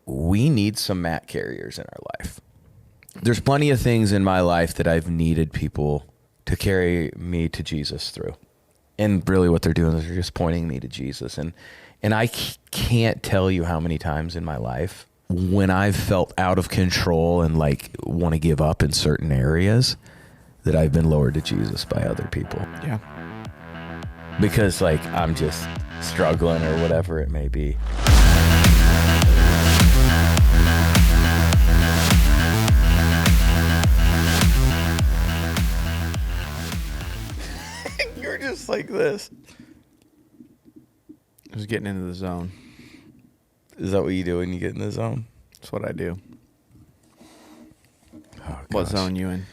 we need some mat carriers in our life. There's plenty of things in my life that I've needed people to carry me to Jesus through. And really what they're doing is they're just pointing me to Jesus. And I can't tell you how many times in my life when I've felt out of control and like want to give up in certain areas that I've been lowered to Jesus by other people. Yeah. Because like I'm just struggling or whatever it may be. You're just like this. I was getting into the zone. Is that what you do when you get in the zone? That's what I do. Oh, what zone you in?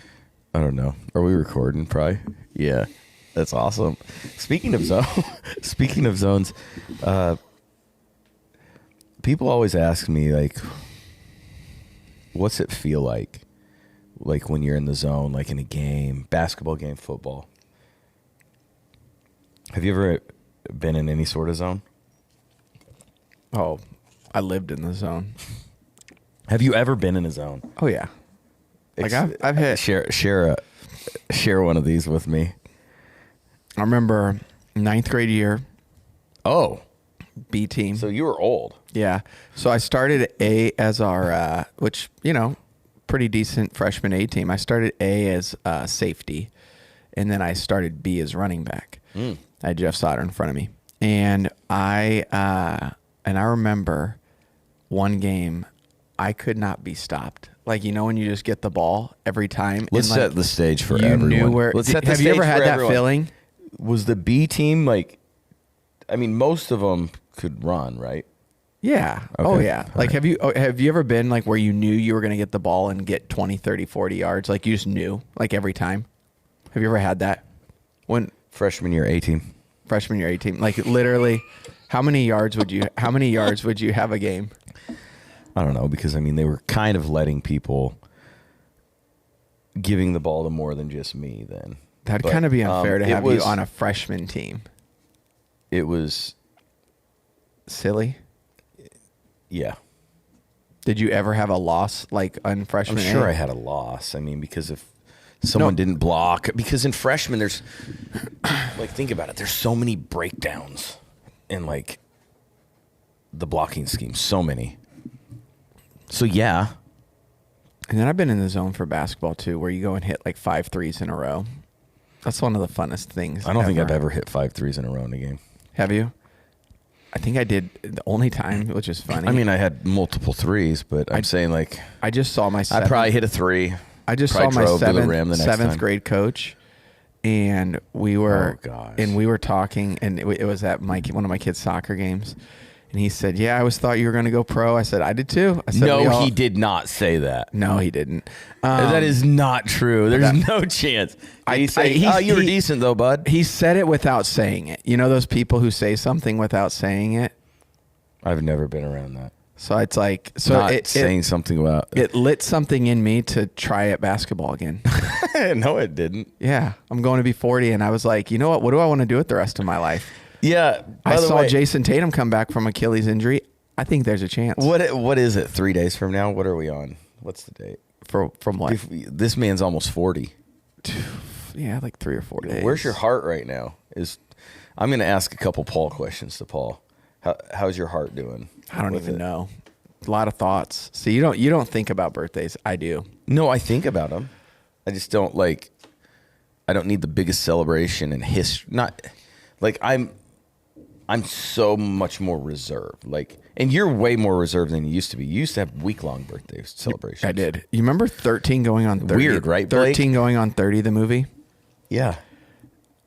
I don't know. Are we recording? Probably. Yeah, that's awesome. Speaking of zones, people always ask me like, what's it feel like when you're in the zone, like in a game, basketball game, football? Have you ever been in any sort of zone? Oh, I lived in the zone. Have you ever been in a zone? Oh yeah. Like I've hit. Share one of these with me. I remember 9th grade year. Oh, B team. so you were old. Yeah. So I started A as our, which, pretty decent freshman A team. I started A as safety, and then I started B as running back. I had Jeff Sauter in front of me. And I remember one game, I could not be stopped. Like, when you just get the ball every time. Let's and, set the stage for you everyone. Knew where, Let's set the have stage you ever had for that everyone. feeling? Was the B team like, I mean, most of them could run, right? Yeah. Okay. Oh, yeah. All like, right. have you ever been like where you knew you were going to get the ball and get 20, 30, 40 yards? Like, you just knew, like, every time? Have you ever had that? When Freshman year A team. Freshman year 18, like literally, how many yards would you have a game? I don't know, because I mean they were kind of letting people giving the ball to more than just me then. That'd kind of be unfair to have you on a freshman team. It was silly. Yeah. Did you ever have a loss like on freshman? I'm sure A? I had a loss. I mean, because if someone didn't block, because in freshman there's like, think about it, there's so many breakdowns in like the blocking scheme, so many. So yeah. And then I've been in the zone for basketball too, where you go and hit like 5 threes in a row. That's one of the funnest things. I don't think I've ever hit 5 threes in a row in a game. Have you? I think I did the only time, which is funny. I mean, I had multiple threes, but I'm saying like I just saw my I probably hit a 3. I just saw my drove to the rim the next seventh time. grade coach, and we were talking, and it was at one of my kids' soccer games, and he said, "Yeah, I always thought you were going to go pro." I said, "I did too." I said, no, he did not say that. No, he didn't. That is not true. There's no chance. Did he say, you were decent though, bud? He said it without saying it. You know those people who say something without saying it? I've never been around that. So it's like, saying something about it lit something in me to try at basketball again. No, it didn't. Yeah, I'm going to be 40, and I was like, you know what? What do I want to do with the rest of my life? Yeah, I saw Jason Tatum come back from Achilles injury. I think there's a chance. What is it? 3 days from now? What are we on? What's the date? From what? This man's almost 40. Yeah, like 3 or 4 days. Where's your heart right now? I'm going to ask a couple Paul questions to Paul. How's your heart doing? I don't even know. A lot of thoughts. So you don't think about birthdays. I do. No, I think about them. I just don't I don't need the biggest celebration in history. Not like I'm so much more reserved. And you're way more reserved than you used to be. You used to have week-long birthday celebrations. I did. You remember 13 going on 30? Weird, right, Blake? 13 going on 30, the movie? Yeah.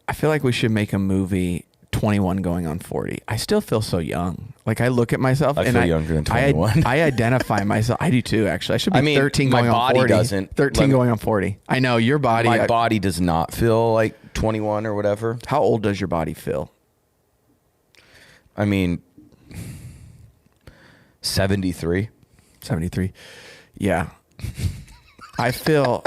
I feel like we should make a movie 21 going on 40. I still feel so young. Like I look at myself I feel younger than 21. I identify myself. I do too, actually. I should be 13 going on 40. My body doesn't. 13 going on 40. I know your body. My body does not feel like 21 or whatever. How old does your body feel? I mean, 73. 73. Yeah. I feel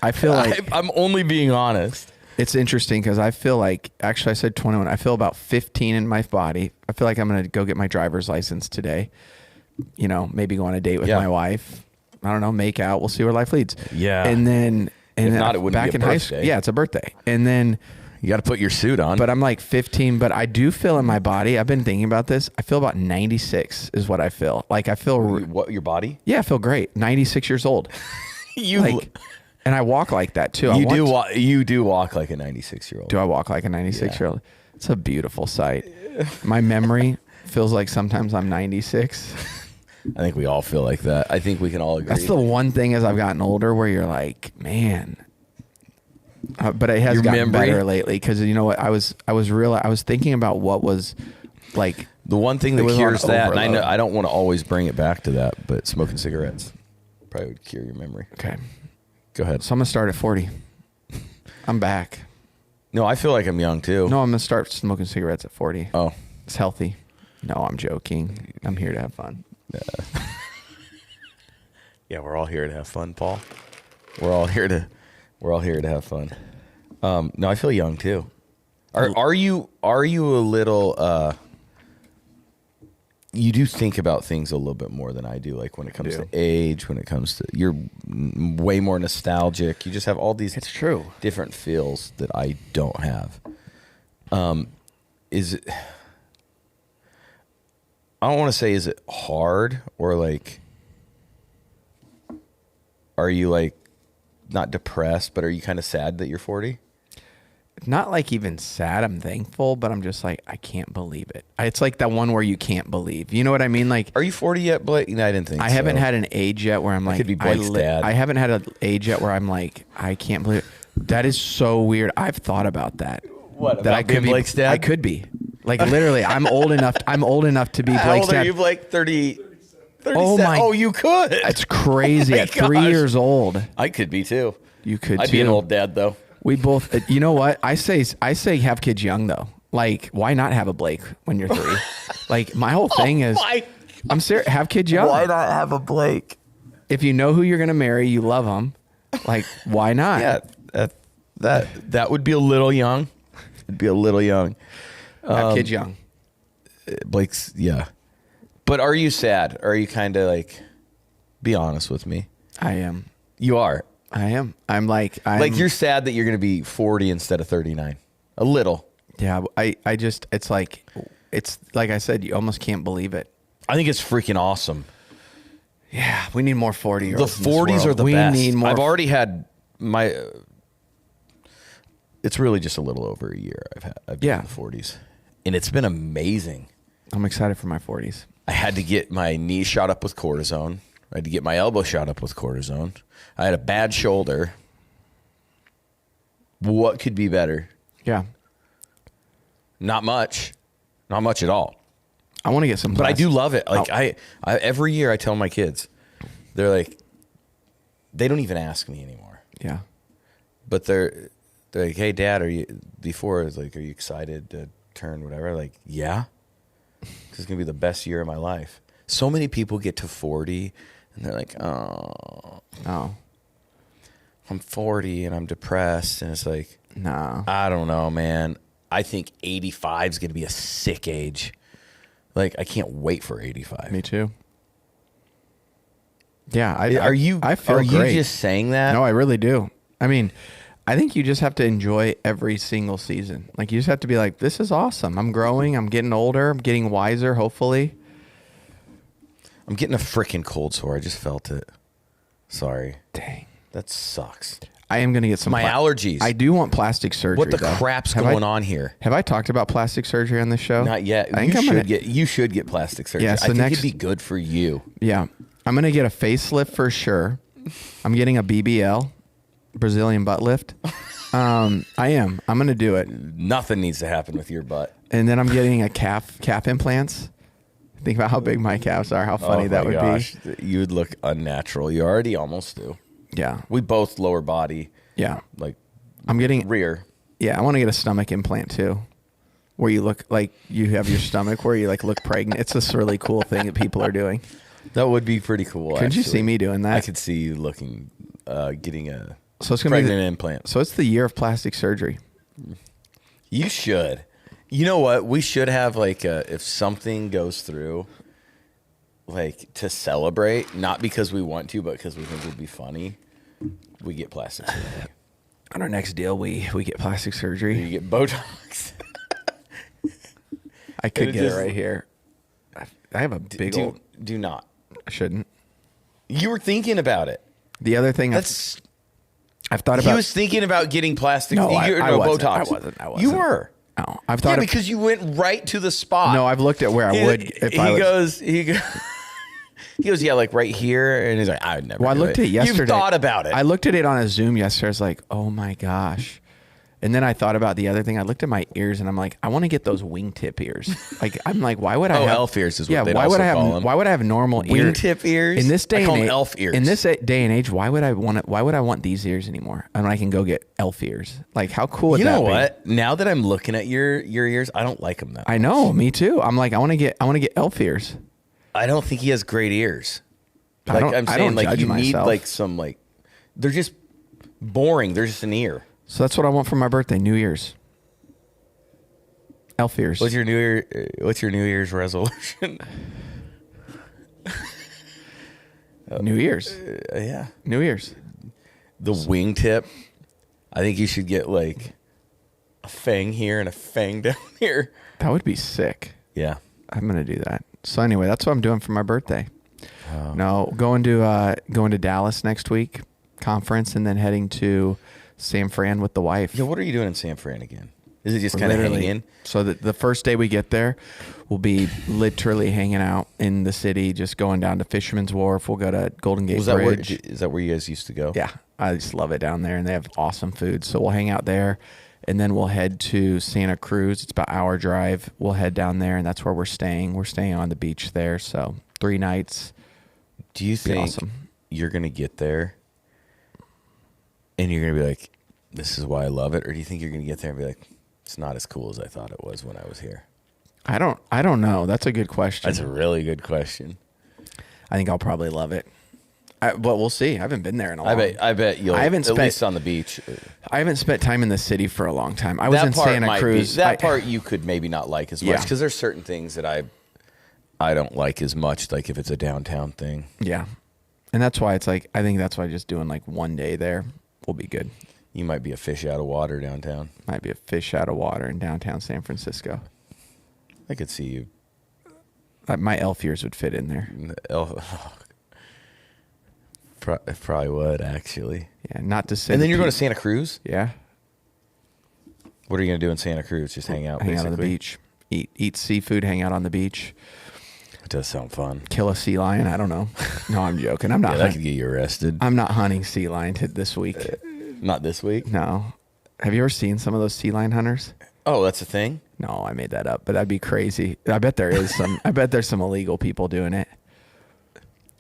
like I'm only being honest. It's interesting because I feel like, actually I said 21. I feel about 15 in my body. I feel like I'm going to go get my driver's license today maybe go on a date with Yeah. my wife. I don't know, make out. We'll see where life leads. Yeah. And then, If not, it wouldn't back be a in high birthday. school. Yeah, it's a birthday. And then, You got to put your suit on. but I'm like 15, but I do feel in my body, I've been thinking about this. I feel about 96 is what I feel. Like I feel, what, your body? yeah, I feel great. 96 years old. You And I walk like that too. you do walk like a 96-year-old. Do I walk like a 96-year-old? It's a beautiful sight. My memory feels like sometimes I'm 96. I think we all feel like that. I think we can all agree. That's the one thing as I've gotten older where you're like, man. But it has Your gotten memory? better lately because you know what? I was thinking about what was like. The one thing that was on cures that, and I know overload. I don't want to always bring it back to that, but smoking cigarettes probably would cure your memory. Okay, Go ahead. so I'm gonna start at 40. I'm back. No, I feel like I'm young too. No, I'm gonna start smoking cigarettes at 40. Oh, It's healthy. No, I'm joking. I'm here to have fun. yeah, we're all here to have fun, Paul. We're all here to have fun. No, I feel young too. Are you a little? You do think about things a little bit more than I do. Like when it comes to age, when it comes to you're way more nostalgic. You just have all these. It's true. Different feels that I don't have. Is it? I don't want to say is it hard or like. Are you like not depressed, but are you kind of sad that you're 40? Not like even sad. I'm thankful, but I'm just like, I can't believe it. It's like that one where you can't believe. You know what I mean? Like, Are you 40 yet, Blake? No, I didn't think I so. haven't had an age yet where I'm like, could be Blake's dad. I haven't had an age yet where I'm like, I can't believe it. That is so weird. I've thought about that. What, That about I could being be Blake's dad? I could be. Like literally, I'm old enough. I'm old enough to be How Blake's old are dad. you, Blake? 30. 37. Oh, my- Oh, you could. It's crazy. my At 3 gosh. years old, I could be too. you could I'd too. be an old dad though. We both. You know what? I say have kids young though. Like, why not have a Blake when you're 3? Like, my whole thing is, I'm serious. Have kids young. Why not have a Blake? If you know who you're gonna marry, you love them. Like, why not? Yeah, that would be a little young. It'd be a little young. Have kids young. Blake's, yeah. But are you sad? Are you kind of like, be honest with me. I am. You are. I am. I'm like You're sad that you're going to be 40 instead of 39. A little. Yeah. I just, it's like I said, you almost can't believe it. I think it's freaking awesome. Yeah. We need more 40-year-olds. The 40s are the we best. need more. I've already had my, it's really just a little over a year I've been in the 40s. And it's been amazing. I'm excited for my 40s. I had to get my knee shot up with cortisone. I had to get my elbow shot up with cortisone. I had a bad shoulder. What could be better? Yeah. Not much. Not much at all. I want to get some. But I do love it. Like Oh. I every year I tell my kids, they're like, they don't even ask me anymore. Yeah. But they're like, hey, Dad, are you? Before it's like, are you excited to turn whatever? Like, yeah, this is gonna be the best year of my life. So many people get to 40 and they're like, oh, I'm 40 and I'm depressed, and it's like, no. I don't know, man. I think 85 is gonna be a sick age. Like, I can't wait for 85. Me too. Yeah. Are you? I feel Are you great. just saying that? No, I really do. I mean, I think you just have to enjoy every single season. Like, you just have to be like, this is awesome. I'm growing. I'm getting older. I'm getting wiser, hopefully. I'm getting a freaking cold sore. I just felt it. Sorry. Dang. That sucks. I am going to get some. My allergies. I do want plastic surgery. What the though. crap's Have going I, on here? Have I talked about plastic surgery on this show? Not yet. I think You should get plastic surgery. Yeah, I so think next- it'd be good for you. Yeah. I'm going to get a facelift for sure. I'm getting a BBL, Brazilian butt lift. I am. I'm going to do it. Nothing needs to happen with your butt. And then I'm getting a calf implants. Think about how big my calves are. How funny Oh that my would gosh. be. You would look unnatural. You already almost do. Yeah. We both lower body, Yeah. like I'm getting. rear. Yeah. I want to get a stomach implant too, where you look like you have your stomach where you like look pregnant. It's this really cool thing that people are doing. That would be pretty cool. Could you actually. see me doing that? I could see you looking, getting a So it's gonna be pregnant implant. So it's the year of plastic surgery. You should. You know what? We should have like if something goes through, like to celebrate, not because we want to, but because we think it would be funny, we get plastic surgery. On our next deal, we get plastic surgery. You get Botox. I could get it right here. I have a big old. Do not. I shouldn't. You were thinking about it. The other thing I've thought about. He was thinking about getting plastic. No, I wasn't. Botox. I wasn't. You were. No, I've thought. Because you went right to the spot. No, I've looked at where I would. He goes, yeah, like right here, and he's like, I would never. Well, I looked at it yesterday. You've thought about it. I looked at it on a Zoom yesterday. I was like, oh my gosh. And then I thought about the other thing. I looked at my ears, and I'm like, I want to get those wingtip ears. Like, I'm like, why would I have elf ears? Is what they'd why also would I have? call them. Why would I have normal wingtip ears? In this day I call and them age, elf ears. In this day and age, why would I want it? Why would I want these ears anymore? I mean, I can go get elf ears. Like, how cool would that be? You know what? Now that I'm looking at your ears, I don't like them that much. I know, me too. I'm like, I want to get elf ears. I don't think he has great ears. Like, I don't like judge you need myself. like some like they're just boring. They're just an ear. So that's what I want for my birthday. New Year's. Elf ears. What's your New Year's resolution? New Year's. Yeah. New Year's. The wingtip. I think you should get like a fang here and a fang down here. That would be sick. Yeah. I'm gonna do that. So anyway, that's what I'm doing for my birthday. Oh. No, going to Dallas next week, conference, and then heading to San Fran with the wife. Yeah, what are you doing in San Fran again? Is it just kind of hanging in? So the first day we get there, we'll be literally hanging out in the city, just going down to Fisherman's Wharf. We'll go to Golden Gate Bridge. Is that where you guys used to go? Yeah, I just love it down there, and they have awesome food. So we'll hang out there, and then we'll head to Santa Cruz. It's about an hour drive. We'll head down there, and that's where we're staying. We're staying on the beach there, so 3 nights. Do you think you're going to get there and you're going to be like, this is why I love it? Or do you think you're going to get there and be like, it's not as cool as I thought it was when I was here? I don't know. That's a good question. That's a really good question. I think I'll probably love it. But we'll see. I haven't been there in a long time. I bet you'll, at least on the beach. I haven't spent time in the city for a long time. I was in Santa Cruz. That part you could maybe not like as much because there's certain things that I don't like as much, like if it's a downtown thing. Yeah. And that's why it's like, I think that's why just doing like one day there will be good. You might be a fish out of water downtown. Might be a fish out of water in downtown San Francisco. I could see you. My elf ears would fit in there. Probably would, actually. Yeah, not to say. And then you're going to Santa Cruz? Yeah. What are you going to do in Santa Cruz? Just hang out, Hang out on the beach. Eat seafood, hang out on the beach. It does sound fun. Kill a sea lion. I don't know. No, I'm joking. I'm not. Yeah, that could get you arrested. I'm not hunting sea lion this week. Not this week? No. Have you ever seen some of those sea lion hunters? Oh, that's a thing? No, I made that up, but that'd be crazy. I bet there is some. I bet there's some illegal people doing it.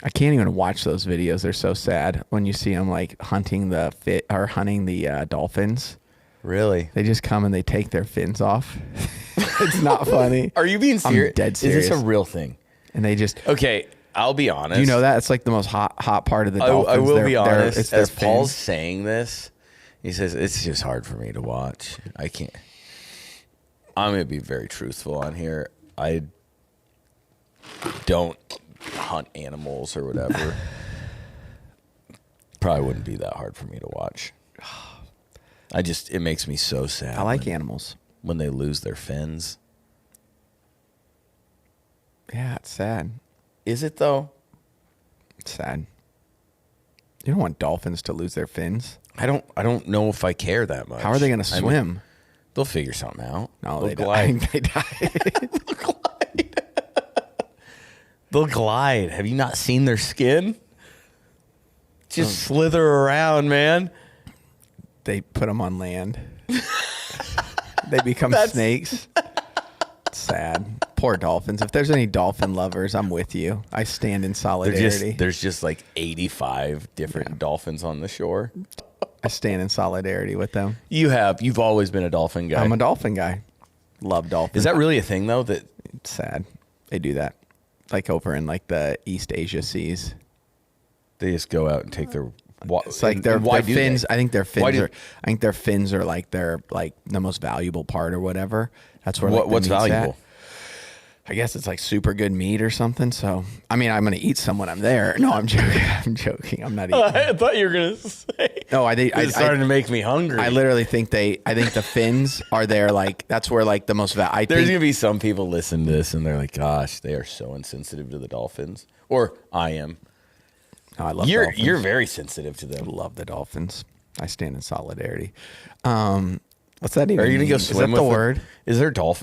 I can't even watch those videos. They're so sad when you see them like hunting the dolphins. Really? They just come and they take their fins off. It's not funny. Are you being serious? I'm dead serious. Is this a real thing? And they just okay. I'll be honest. Do you know that? It's like the most hot part of the dolphins. I will be honest. It's as Paul's saying this, he says, it's just hard for me to watch. I can't. I'm going to be very truthful on here. I don't hunt animals or whatever. Probably wouldn't be that hard for me to watch. It makes me so sad. I like animals. When they lose their fins. Yeah, it's sad. Is it though? It's sad. You don't want dolphins to lose their fins. I don't know if I care that much. How are they going to swim? I mean, they'll figure something out. No, they glide. They die. They'll glide. They'll glide. Have you not seen their skin? Just slither around, man. They put them on land. They become snakes. It's sad. Poor dolphins. If there's any dolphin lovers, I'm with you. I stand in solidarity. There's just like 85 different dolphins on the shore. I stand in solidarity with them. You've always been a dolphin guy. I'm a dolphin guy. Love dolphins. Is that really a thing though? That it's sad. They do that. Like over in like the East Asia seas. They just go out and take their. It's like their fins. I think their fins are like their like the most valuable part or whatever. That's where. Like, what's valuable? I guess it's like super good meat or something. So, I mean, I'm going to eat some when I'm there. No, I'm joking. I'm joking. I'm not eating. I thought you were going to say. No, It's starting to make me hungry. I literally think I think the fins are there. Like, that's where like the most There's going to be some people listen to this and they're like, gosh, they are so insensitive to the Dolphins. Or I am. No, I love Dolphins. You're very sensitive to them. I love the Dolphins. I stand in solidarity. What's that even Are you going to go mean? swim Is that with the word?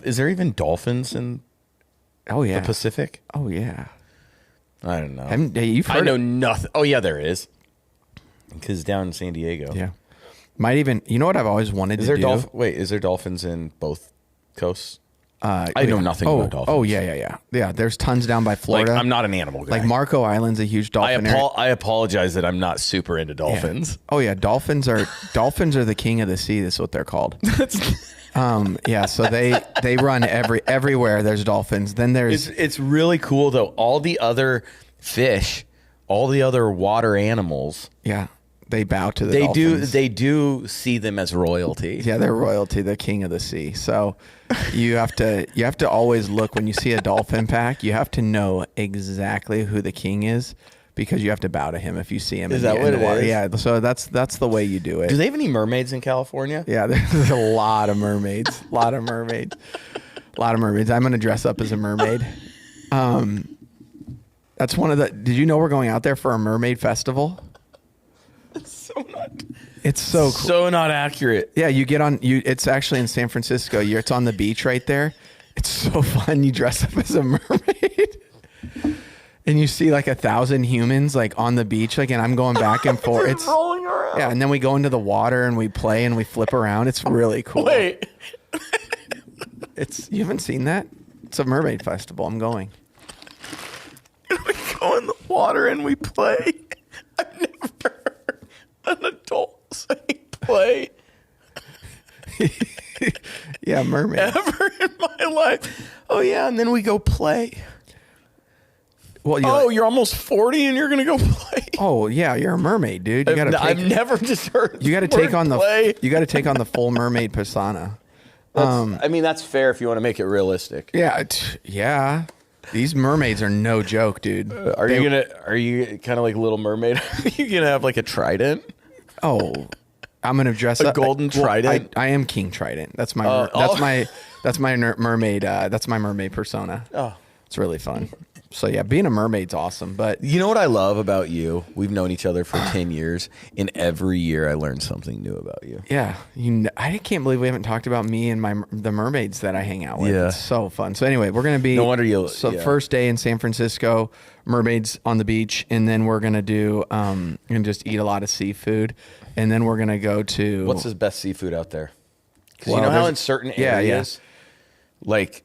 Is there even dolphins in Oh, yeah. the Pacific? Oh, yeah. I don't know. You've heard I know nothing. Oh, yeah, there is. Because down in San Diego. Yeah. Might even, you know what I've always wanted to do? Wait, is there dolphins in both coasts? I know nothing about dolphins. Oh, yeah. Yeah, there's tons down by Florida. Like, I'm not an animal guy. Like Marco Island's a huge dolphin area. I apologize that I'm not super into dolphins. Yeah. Oh, yeah. Dolphins are the king of the sea. That's what they're called. Yeah, so they run everywhere there's dolphins. Then there's It's really cool though. All the other fish, all the other water animals, yeah, they bow to the dolphins. They do see them as royalty. Yeah, they're royalty, the king of the sea. So you have to always look when you see a dolphin pack, you have to know exactly who the king is because you have to bow to him if you see him Is that what it is? Yeah, so that's the way you do it. Do they have any mermaids in California? Yeah, there's a lot of mermaids. A lot of mermaids. I'm going to dress up as a mermaid. That's one of the... Did you know we're going out there for a mermaid festival? It's so cool. So not accurate. Yeah, you get on... It's actually in San Francisco. It's on the beach right there. It's so fun. You dress up as a mermaid. And you see like 1,000 humans like on the beach, like, and I'm going back and forth. It's rolling around. Yeah, and then we go into the water and we play and we flip around. It's really cool. Wait. You haven't seen that? It's a mermaid festival. I'm going. We go in the water and we play. I've never heard an adult say play Yeah, mermaid. ever in my life. Oh yeah, and then we go play. Well, You're almost 40 and you're gonna go play. Oh yeah, you're a mermaid, dude. You gotta. I've never just heard. You got to take on play. You got to take on the full mermaid persona. I mean, that's fair if you want to make it realistic. Yeah, yeah. These mermaids are no joke, dude. Are you kind of like Little Mermaid? Are you gonna have like a trident? Oh, I'm gonna dress up golden trident? I am King Trident. That's my mermaid. That's my mermaid persona. Oh, it's really fun. So yeah, being a mermaid's awesome. But you know what I love about you? We've known each other for 10 years, and every year I learn something new about you. Yeah, I can't believe we haven't talked about me and the mermaids that I hang out with. Yeah. It's so fun. So anyway, we're gonna be. No wonder you. So yeah. first day in San Francisco, mermaids on the beach, and then we're gonna do and just eat a lot of seafood, and then we're gonna go to. What's the best seafood out there? Because Well, you know how there's- in certain yeah, areas, like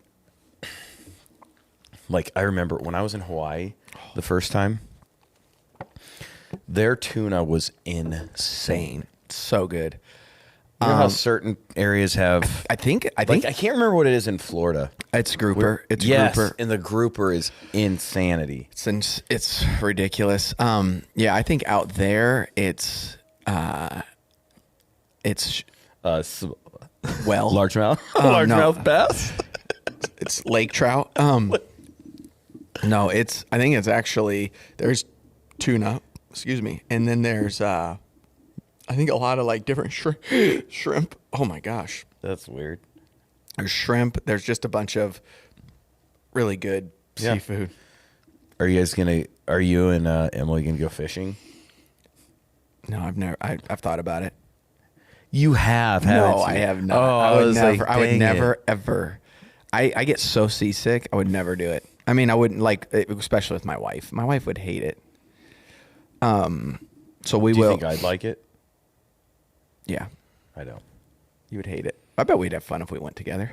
I remember when I was in Hawaii the first time, their tuna was insane. So good. You know how certain areas have. I think I can't remember what it is in Florida. it's grouper. It's Yes, grouper. and the grouper is insanity. It's ridiculous. Yeah, I think out there it's Well, largemouth. largemouth bass. It's lake trout. No, I think it's actually there's tuna. Excuse me, and then there's I think a lot of like different shrimp. Oh my gosh, That's weird. there's shrimp. There's just a bunch of really good Yeah. seafood. Are you and Emily gonna go fishing? No, I've never. I've thought about it. You have, No, haven't you? I have not. Oh, I would was never. like, I would dang never it. ever. I get so seasick. I would never do it. I mean, I wouldn't like, especially with my wife. My wife would hate it. So we Do you will. think I'd like it? Yeah, I don't. you would hate it. I bet we'd have fun if we went together.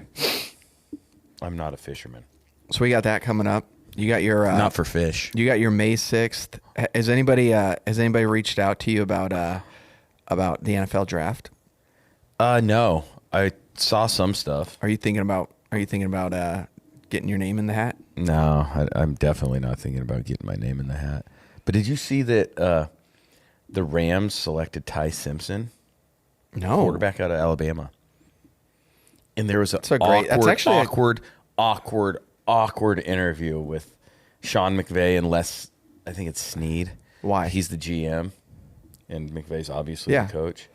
I'm not a fisherman. So we got that coming up. You got your Not for fish. You got your May 6th. Has anybody reached out to you about the NFL draft? No. I saw some stuff. Are you thinking about getting your name in the hat? No, I'm definitely not thinking about getting my name in the hat. But did you see that the Rams selected Ty Simpson, No. quarterback out of Alabama? And there was an That's actually awkward awkward interview with Sean McVay and I think it's Snead. Why? He's the GM, and McVay's obviously the coach.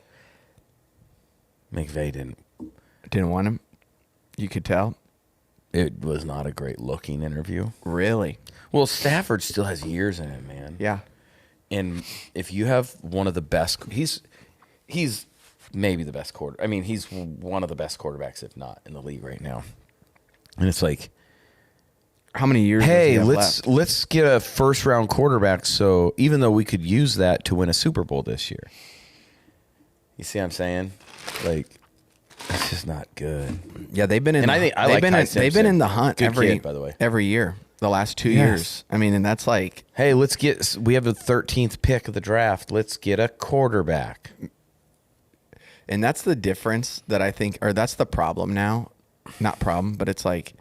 McVay didn't want him. You could tell. It was not a great looking interview. Really? Well, Stafford still has years in him, man. Yeah. And if you have one of the best, he's maybe the best quarter. I mean, he's one of the best quarterbacks, if not in the league right now. And it's like, how many years? Hey, let's get a first round quarterback. So even though we could use that to win a Super Bowl this year, you see what I'm saying? Like, it's just not good. Yeah, they've been in. And they've been in the hunt good kid, by the way, every year. The last 2 years. I mean, and that's like, hey, we have the 13th pick of the draft. Let's get a quarterback. And that's the difference that I think, or that's the problem now. Not problem, but it's like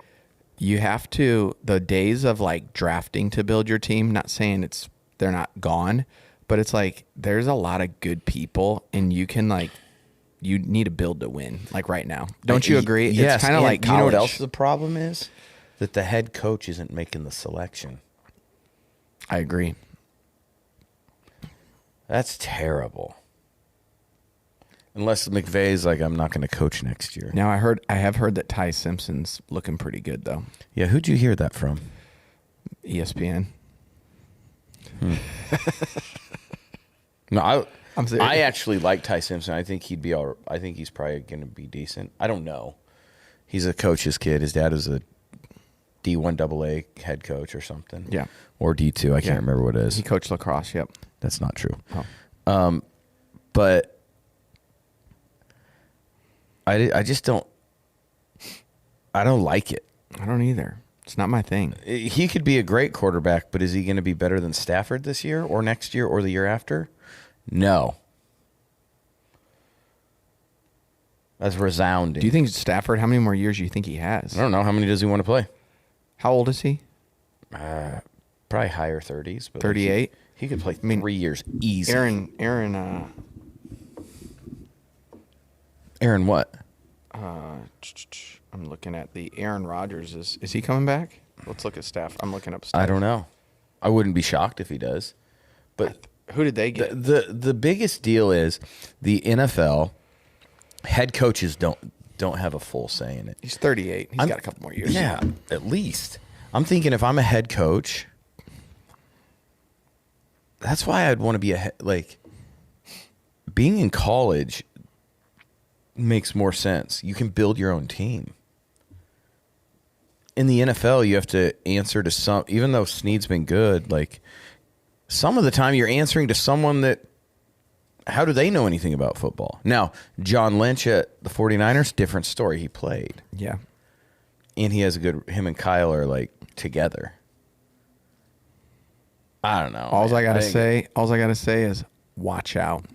you have to, the days of like drafting to build your team, not saying they're not gone, but it's like there's a lot of good people and you can like, you need to build to win, like right now. Don't you agree? Yes. It's kind of like college. You know what else the problem is? That the head coach isn't making the selection. I agree. That's terrible. Unless McVay's like, I'm not going to coach next year. Now I have heard that Ty Simpson's looking pretty good though. Yeah, who'd you hear that from? ESPN. No, I'm serious. I actually like Ty Simpson. I think he'd be I think he's probably going to be decent. I don't know. He's a coach's kid. His dad is a D1 AA head coach or something. Yeah. Or D2. I can't remember what it is. He coached lacrosse. Yep. That's not true. Oh. But I just don't. I don't like it. I don't either. It's not my thing. He could be a great quarterback, but is he going to be better than Stafford this year or next year or the year after? No. That's resounding. Do you think Stafford, how many more years do you think he has? I don't know. How many does he want to play? How old is he? Probably higher 30s. But 38? He could play 3 years easy. Aaron what? I'm looking at the Aaron Rodgers. Is he coming back? Let's look at Stafford. I'm looking up Stafford. I don't know. I wouldn't be shocked if he does. But who did they get? The biggest deal is the NFL head coaches don't have a full say in it. He's 38. He's got a couple more years. Yeah, at least. I'm thinking if I'm a head coach, that's why I'd want to be being in college makes more sense. You can build your own team. In the NFL, you have to answer to some, even though Snead's been good, like some of the time you're answering to someone that, how do they know anything about football? Now, John Lynch at the 49ers, different story. He played. Yeah. And he has him and Kyle are like together. I don't know. All I gotta say is watch out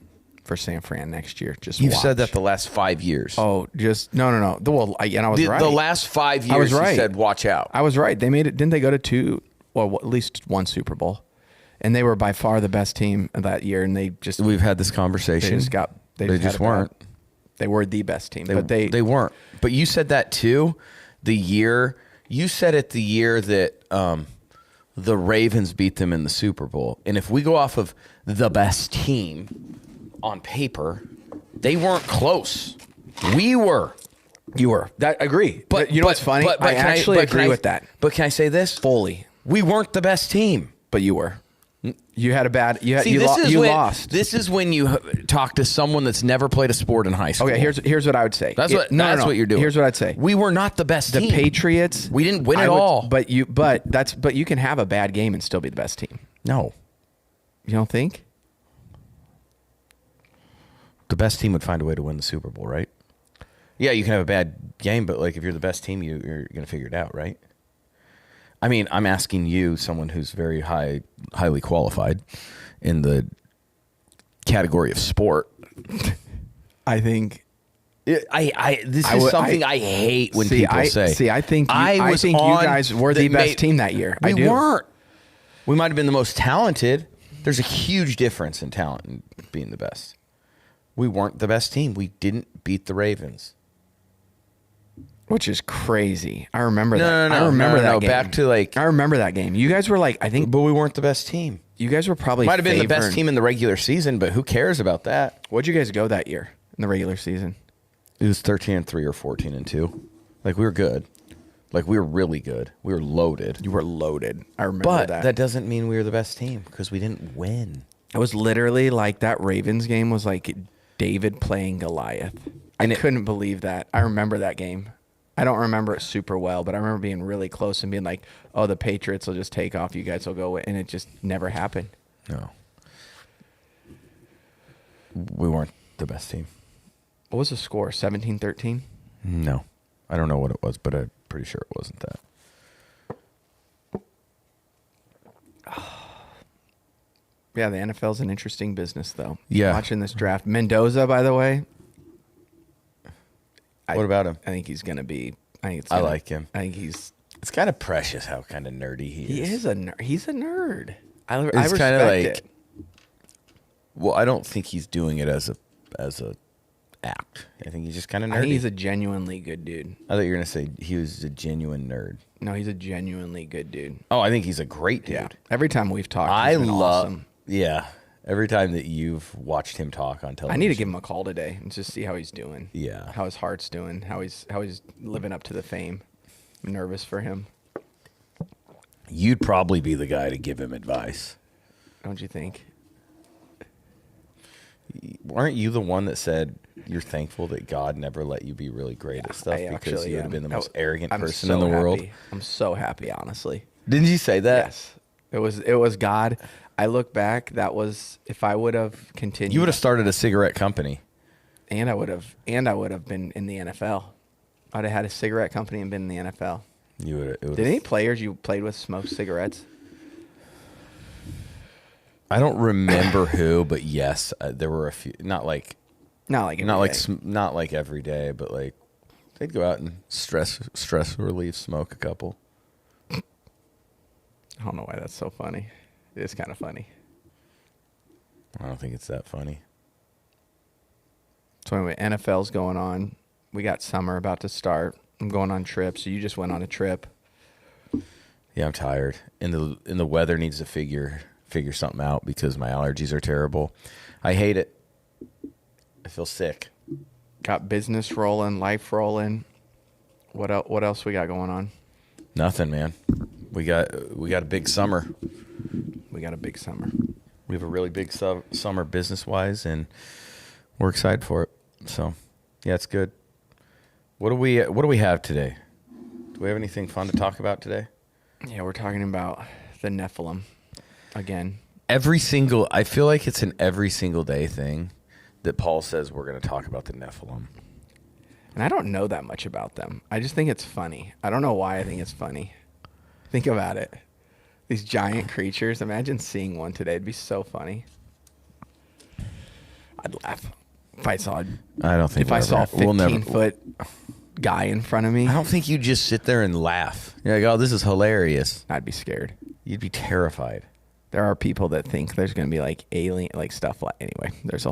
for San Fran next year. You've said that the last 5 years. Oh, just no. Well, and I was right. The last 5 years, I was right. You said watch out. I was right. They made it. Didn't they go to two? Well, at least one Super Bowl, and they were by far the best team that year. And we've had this conversation. They just weren't. They were the best team, but they weren't. But you said that too. You said it the year that the Ravens beat them in the Super Bowl. And if we go off of the best team on paper, they weren't close. We were. You were. I agree. But you know what's funny? But I actually agree with that. But can I say this? Fully. We weren't the best team. But you were. You had a bad. You lost. This is when you talk to someone that's never played a sport in high school. Okay, here's what I would say. That's what you're doing. Here's what I'd say. We were not the best team. The Patriots. We didn't win it all. But you can have a bad game and still be the best team. No. You don't think? The best team would find a way to win the Super Bowl, right? Yeah, you can have a bad game, but like if you're the best team, you're going to figure it out, right? I mean, I'm asking you, someone who's very highly qualified in the category of sport. I think this is something I hate when people say. See, I think you guys were the best team that year. We weren't. We might have been the most talented. There's a huge difference in talent and being the best. We weren't the best team. We didn't beat the Ravens. which is crazy. I remember that. No. I remember that game. Back to like, I remember that game. You guys were like, I think, but we weren't the best team. you guys were probably Might have been the favored. best team in the regular season, but who cares about that? What'd you guys go that year in the regular season? It was 13-3 or 14-2. Like, we were good. Like, we were really good. We were loaded. You were loaded. I remember But that. that doesn't mean we were the best team because we didn't win. It was literally like that Ravens game was like David playing Goliath. I couldn't believe that. I remember that game. I don't remember it super well, but I remember being really close and being like, oh, the Patriots will just take off. You guys will go away. And it just never happened. No. We weren't the best team. What was the score? 17-13? No. I don't know what it was, but I'm pretty sure it wasn't that. Yeah, the NFL's an interesting business, though. Yeah. Watching this draft. Mendoza, by the way. What about him? I think he's going to be. I like him. I think he's. It's kind of precious how kind of nerdy he is. He is a nerd. He's a nerd. I It's respect kind of like. it. Well, I don't think he's doing it as a act. I think he's just kind of nerdy. I think he's a genuinely good dude. I thought you were gonna say he was a genuine nerd. No, he's a genuinely good dude. Oh, I think he's a great dude. Yeah. Every time we've talked, I he's been love. awesome. Yeah. Every time that you've watched him talk on television, I need to give him a call today and just see how he's doing. Yeah. How his heart's doing. How he's living up to the fame. I'm nervous for him. You'd probably be the guy to give him advice. Don't you think? Aren't you the one that said you're thankful that God never let you be really great at stuff because you would have been the most arrogant person in the world? I'm so happy, honestly. Didn't you say that? Yes. It was God. I look back, that was if I would have continued. You would have started a cigarette company. And I would have been in the NFL. I'd have had a cigarette company and been in the NFL. You would. Did any players you played with smoke cigarettes? I don't remember who, but yes, there were a few. Not like every day, but like they'd go out and stress relief, smoke a couple. I don't know why that's so funny. It is kind of funny. I don't think it's that funny. So anyway, NFL's going on. We got summer about to start. I'm going on trips. So you just went on a trip. Yeah, I'm tired, and the weather needs to figure something out because my allergies are terrible. I hate it. I feel sick. Got business rolling, life rolling. What else we got going on? Nothing, man. We got a big summer. We got a big summer. We have a really big summer business wise, and we're excited for it. So, yeah, it's good. What do we have today? Do we have anything fun to talk about today? Yeah, we're talking about the Nephilim again. I feel like it's an every single day thing that Paul says we're going to talk about the Nephilim. And I don't know that much about them. I just think it's funny. I don't know why I think it's funny. Think about it. These giant creatures. Imagine seeing one today. It'd be so funny. I'd laugh if I saw. I don't think if I saw a 15-foot guy in front of me. I don't think you'd just sit there and laugh. You're like, oh, this is hilarious. I'd be scared. You'd be terrified. There are people that think there's going to be like alien, like stuff like. Anyway, there's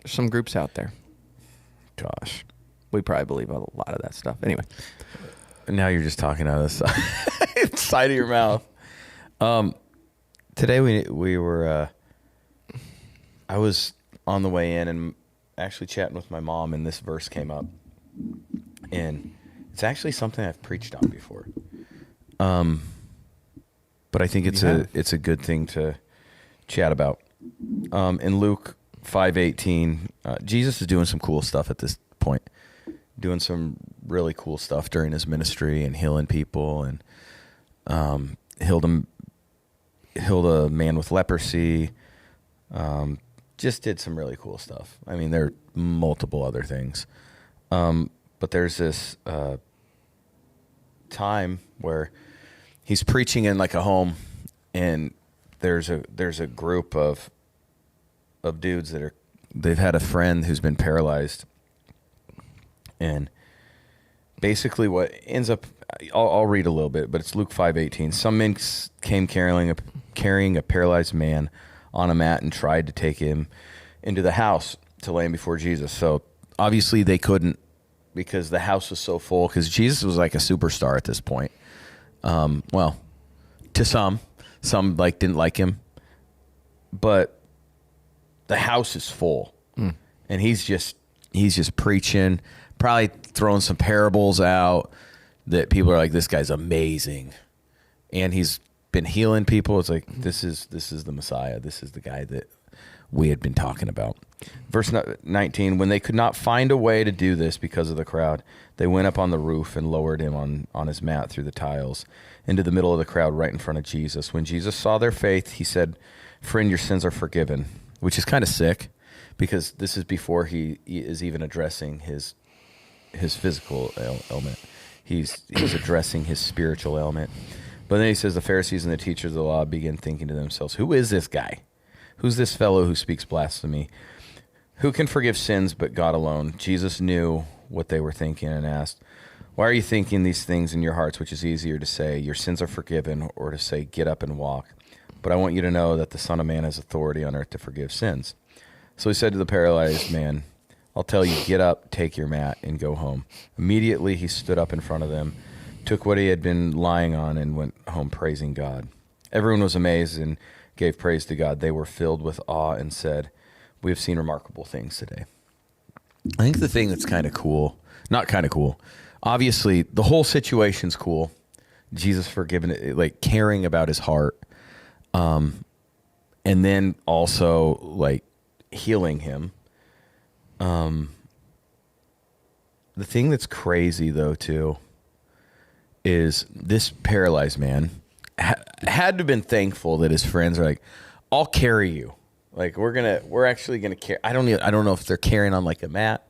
some groups out there. Gosh, we probably believe a lot of that stuff. Anyway, now you're just talking out of the side of your mouth. Today we were. I was on the way in and actually chatting with my mom, and this verse came up, and it's actually something I've preached on before. But I think it's a good thing to chat about. In Luke 5:18, Jesus is doing some cool stuff at this point, doing some really cool stuff during his ministry and healing people, and healed a man with leprosy. Just did some really cool stuff. I mean, there are multiple other things, but there's this time where he's preaching in like a home, and there's a group of dudes they've had a friend who's been paralyzed, and basically what ends up, I'll read a little bit, but it's Luke 5:18. Some men came carrying a paralyzed man on a mat and tried to take him into the house to lay him before Jesus. So obviously they couldn't because the house was so full, because Jesus was like a superstar at this point. Well, to some like didn't like him, but the house is full, and he's just preaching, probably throwing some parables out that people are like, this guy's amazing, and he's been healing people. It's like, this is the Messiah. This is the guy that we had been talking about. Verse 19, when they could not find a way to do this because of the crowd, they went up on the roof and lowered him on his mat through the tiles into the middle of the crowd right in front of Jesus. When Jesus saw their faith, he said, friend, your sins are forgiven, which is kind of sick because this is before he is even addressing his physical ailment. He's addressing his spiritual ailment. But then he says, the Pharisees and the teachers of the law began thinking to themselves, who is this guy? Who's this fellow who speaks blasphemy? Who can forgive sins but God alone? Jesus knew what they were thinking and asked, why are you thinking these things in your hearts, which is easier to say, your sins are forgiven, or to say, get up and walk? But I want you to know that the Son of Man has authority on earth to forgive sins. So he said to the paralyzed man, I'll tell you, get up, take your mat, and go home. Immediately he stood up in front of them, took what he had been lying on, and went home praising God. Everyone was amazed and gave praise to God. They were filled with awe and said, we have seen remarkable things today. I think the thing that's kind of cool, not kind of cool, obviously the whole situation's cool. Jesus forgiving it, like caring about his heart. And then also like healing him. The thing that's crazy though too is this paralyzed man had to have been thankful that his friends are like, I'll carry you. Like we're actually gonna carry. I don't know if they're carrying on like a mat.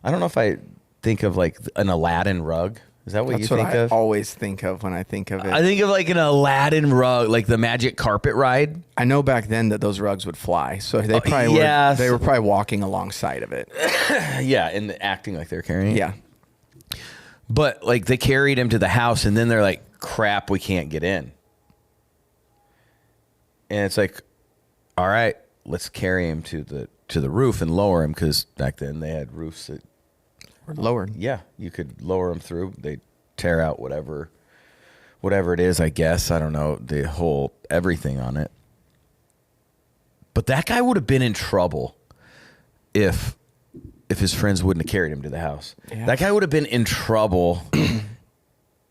I don't know if I think of like an Aladdin rug. Is that what you think of? That's what I always think of when I think of it. I think of like an Aladdin rug, like the magic carpet ride. I know back then that those rugs would fly, so they probably were probably walking alongside of it. Yeah, and acting like they're carrying it. Yeah. But like they carried him to the house, and then they're like, crap, we can't get in. And it's like, all right, let's carry him to the roof and lower him, because back then they had roofs that were lowered. Yeah, you could lower them through. They tear out whatever it is, I guess. I don't know, the whole everything on it. But that guy would have been in trouble if his friends wouldn't have carried him to the house. Yeah. That guy would have been in trouble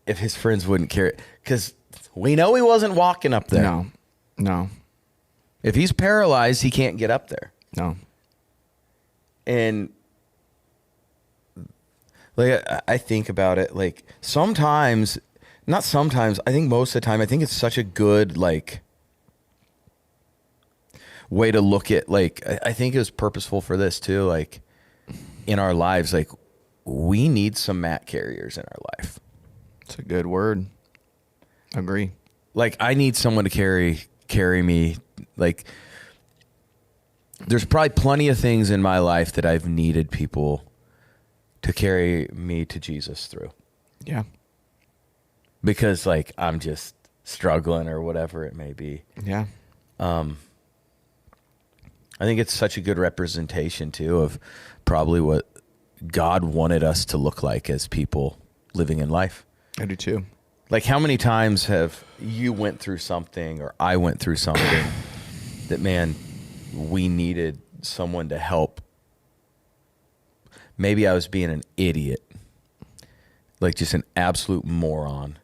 if his friends wouldn't carry it, because we know he wasn't walking up there. No. If he's paralyzed, he can't get up there. No. And like I think about it, like sometimes, not sometimes, I think most of the time, I think it's such a good like way to look at, like, I think it was purposeful for this too, like in our lives, like we need some mat carriers in our life. It's a good word. Agree. Like I need someone to carry me. Like there's probably plenty of things in my life that I've needed people to carry me to Jesus through. Yeah. Because like I'm just struggling or whatever it may be. Yeah. I think it's such a good representation too of probably what God wanted us to look like as people living in life. I do too. Like how many times have you went through something or I went through something that, man, we needed someone to help. Maybe I was being an idiot, like just an absolute moron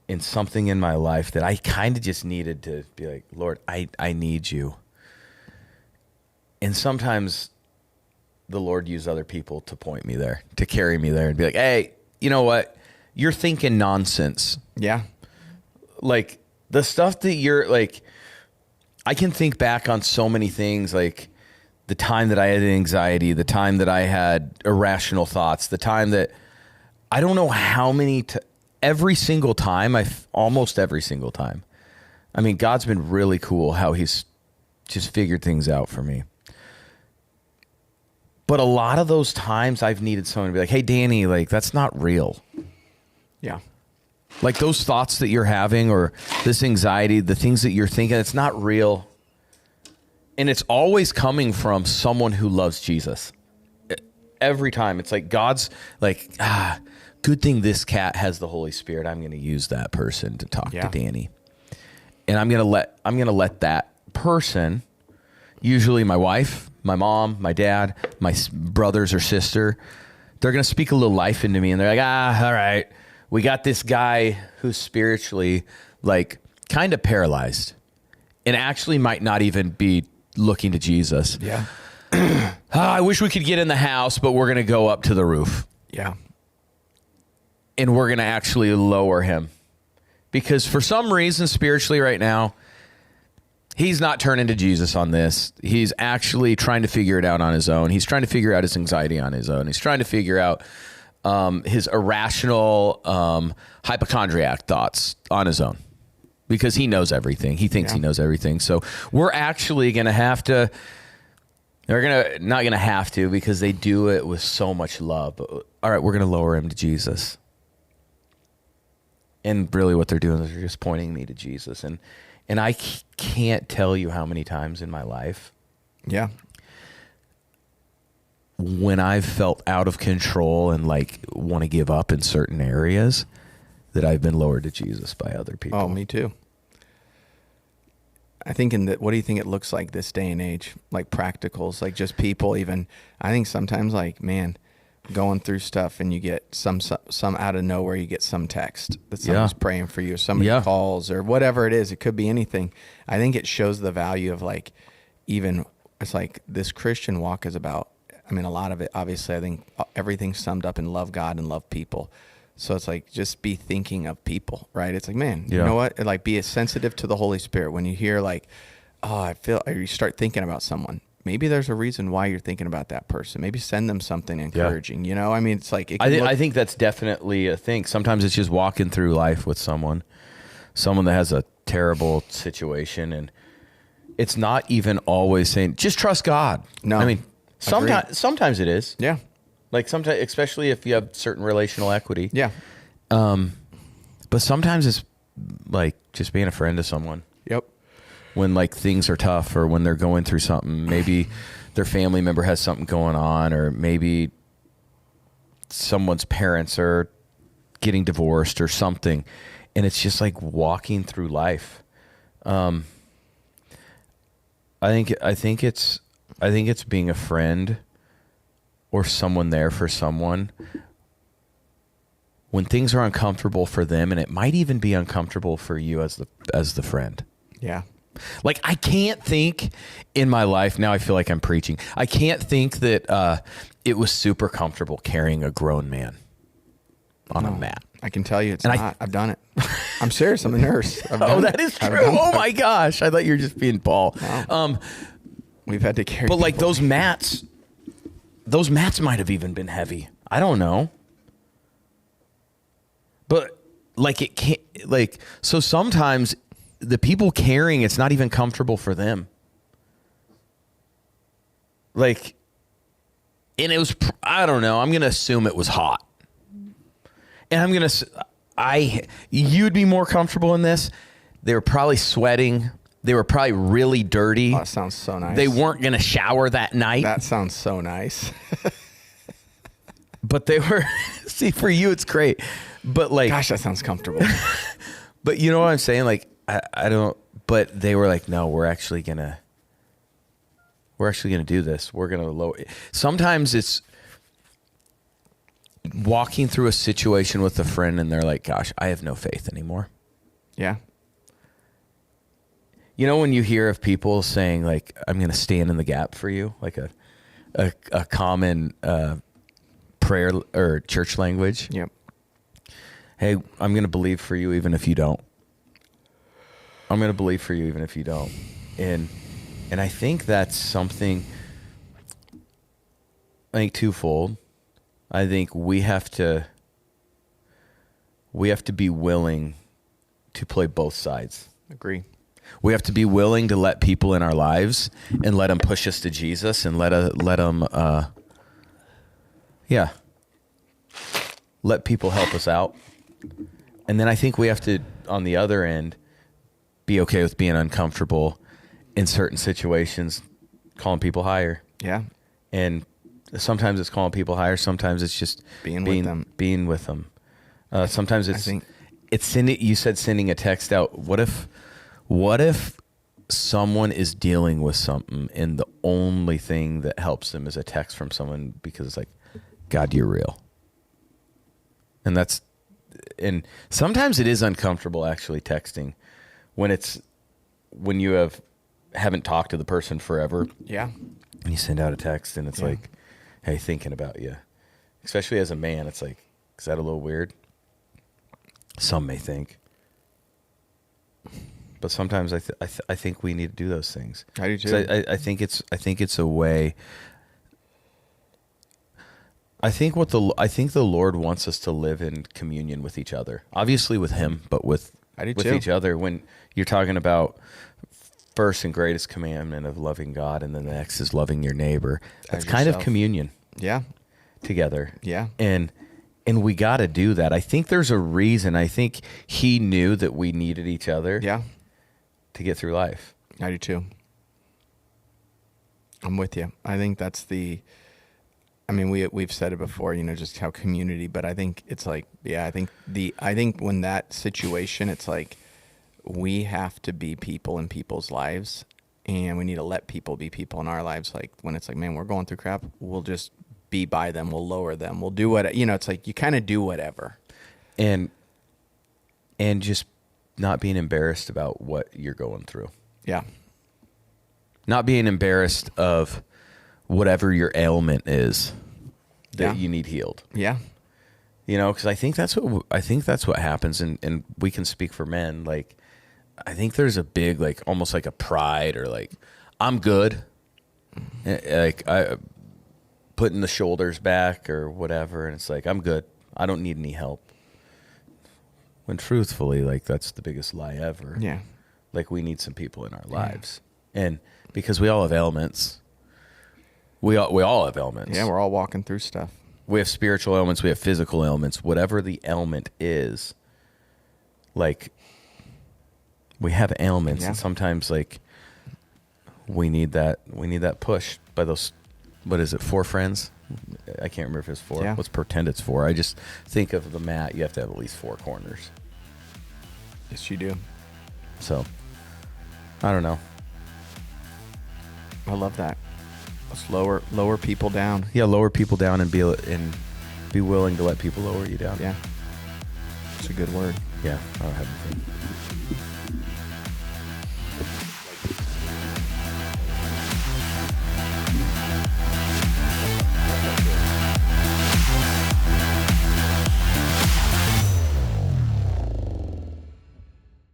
in something in my life that I kind of just needed to be like, Lord, I need you. And sometimes the Lord used other people to point me there, to carry me there and be like, hey, you know what? You're thinking nonsense. Yeah. Like the stuff that you're like, I can think back on so many things, like the time that I had anxiety, the time that I had irrational thoughts, the time that I don't know how many, every single time, almost every single time. I mean, God's been really cool how he's just figured things out for me. But a lot of those times I've needed someone to be like, hey, Danny, like that's not real. Yeah. Like those thoughts that you're having or this anxiety, the things that you're thinking, it's not real. And it's always coming from someone who loves Jesus. every time. It's like God's like, good thing this cat has the Holy Spirit. I'm going to use that person to talk to Danny. And I'm going to let that person, usually my wife, my mom, my dad, my brothers or sister, they're going to speak a little life into me. And they're like, all right, we got this guy who's spiritually like kind of paralyzed and actually might not even be looking to Jesus. Yeah. I wish we could get in the house, but we're going to go up to the roof. Yeah. And we're going to actually lower him. Because for some reason, spiritually right now, he's not turning to Jesus on this. He's actually trying to figure it out on his own. He's trying to figure out his anxiety on his own. He's trying to figure out his irrational hypochondriac thoughts on his own. Because he knows everything. He thinks he knows everything. So we're actually going to have to... They're not going to have to, because they do it with so much love. But, all right, we're going to lower him to Jesus. And really what they're doing is they're just pointing me to Jesus. And I can't tell you how many times in my life. Yeah. When I've felt out of control and like want to give up in certain areas, that I've been lowered to Jesus by other people. Oh, me too. I think what do you think it looks like this day and age? Like practicals, like just people even. I think sometimes like, man, going through stuff and you get some out of nowhere, you get some text that someone's praying for you, or somebody calls or whatever it is. It could be anything. I think it shows the value of like, even it's like this Christian walk is about, I mean, a lot of it, obviously, I think everything's summed up in love God and love people. So it's like, just be thinking of people, right? It's like, man, you know what? Like, be sensitive to the Holy Spirit. When you hear like, oh, you start thinking about someone. Maybe there's a reason why you're thinking about that person. Maybe send them something encouraging, you know? I mean, it's like... I think that's definitely a thing. Sometimes it's just walking through life with someone that has a terrible situation, and it's not even always saying, just trust God. No. I mean, sometimes it is. Yeah. Like sometimes, especially if you have certain relational equity. Yeah. But sometimes it's like just being a friend to someone. Yep. When like things are tough, or when they're going through something, maybe their family member has something going on, or maybe someone's parents are getting divorced or something. And it's just like walking through life. I think it's being a friend or someone there for someone when things are uncomfortable for them, and it might even be uncomfortable for you as the friend. Yeah. Like, I can't think in my life, now I feel like I'm preaching, I can't think that it was super comfortable carrying a grown man on a mat. I can tell you it's not. I've done it. I'm serious. I'm a nurse. That is true. Oh my gosh. I thought you were just being Paul. No. We've had to carry. But like those mats might have even been heavy. I don't know. But like it can't, like, so sometimes the people carrying, it's not even comfortable for them. Like, and it was, I don't know, I'm going to assume it was hot. And you'd be more comfortable in this. They were probably sweating. They were probably really dirty. Oh, that sounds so nice. They weren't going to shower that night. That sounds so nice. But they were, see, for you, it's great. But like, gosh, that sounds comfortable. But you know what I'm saying? Like, I don't, but they were like, no, we're actually going to do this. We're going to lower. Sometimes it's walking through a situation with a friend and they're like, gosh, I have no faith anymore. Yeah. You know, when you hear of people saying like, I'm going to stand in the gap for you, like a common prayer or church language. Yep. Hey, I'm going to believe for you even if you don't. I'm going to believe for you even if you don't. And I think that's something, I think twofold. I think we have to be willing to play both sides. Agree. We have to be willing to let people in our lives and let them push us to Jesus and let them, let people help us out. And then I think we have to, on the other end, be okay with being uncomfortable in certain situations, calling people higher. Yeah. And Sometimes it's calling people higher. Sometimes it's just Being with them. Being with them. Sometimes it's think- it's sending. You said sending a text out. What if someone is dealing with something and the only thing that helps them is a text from someone because it's like, God, you're real. And sometimes it is uncomfortable actually texting when you haven't talked to the person forever. Yeah. And you send out a text and it's Yeah. like, hey, thinking about you. Especially as a man, it's like, is that a little weird? Some may think. But sometimes I think we need to do those things. I do 'Cause too. I think it's a way. I think the Lord wants us to live in communion with each other. Obviously with Him, but with I do with too. each other. When you're talking about first and greatest commandment of loving God, and then the next is loving your neighbor. That's As kind of yourself. communion Yeah. together. Yeah. And we got to do that. I think there's a reason. I think He knew that we needed each other Yeah. to get through life. I do too. I'm with you. I think that's we've said it before, just how community, but I think it's like, yeah, I think when that situation, it's like we have to be people in people's lives and we need to let people be people in our lives. Like when it's like, man, we're going through crap, we'll just be by them. We'll lower them. We'll do what, it's like you kind of do whatever. And just not being embarrassed about what you're going through. Yeah. Not being embarrassed of whatever your ailment is that Yeah. you need healed. Yeah. Because I think that's what happens, and we can speak for men. Like, I think there's a big, like, almost like a pride or like, I'm good. Like I putting the shoulders back or whatever, and it's like, I'm good. I don't need any help. When truthfully, like, that's the biggest lie ever. Yeah. Like, we need some people in our lives, and because we all have ailments. We all have ailments. Yeah. We're all walking through stuff. We have spiritual ailments. We have physical ailments. Whatever the ailment is, like, we have ailments, Yeah. and sometimes, like, we need that push by those. What is it? 4 friends? I can't remember if it's 4. Yeah. Let's pretend it's 4. I just think of the mat. You have to have at least 4 corners. Yes, you do. So, I don't know. I love that. Let's lower people down. Yeah, lower people down and be willing to let people lower you down. Yeah. It's a good word. Yeah, I don't have anything.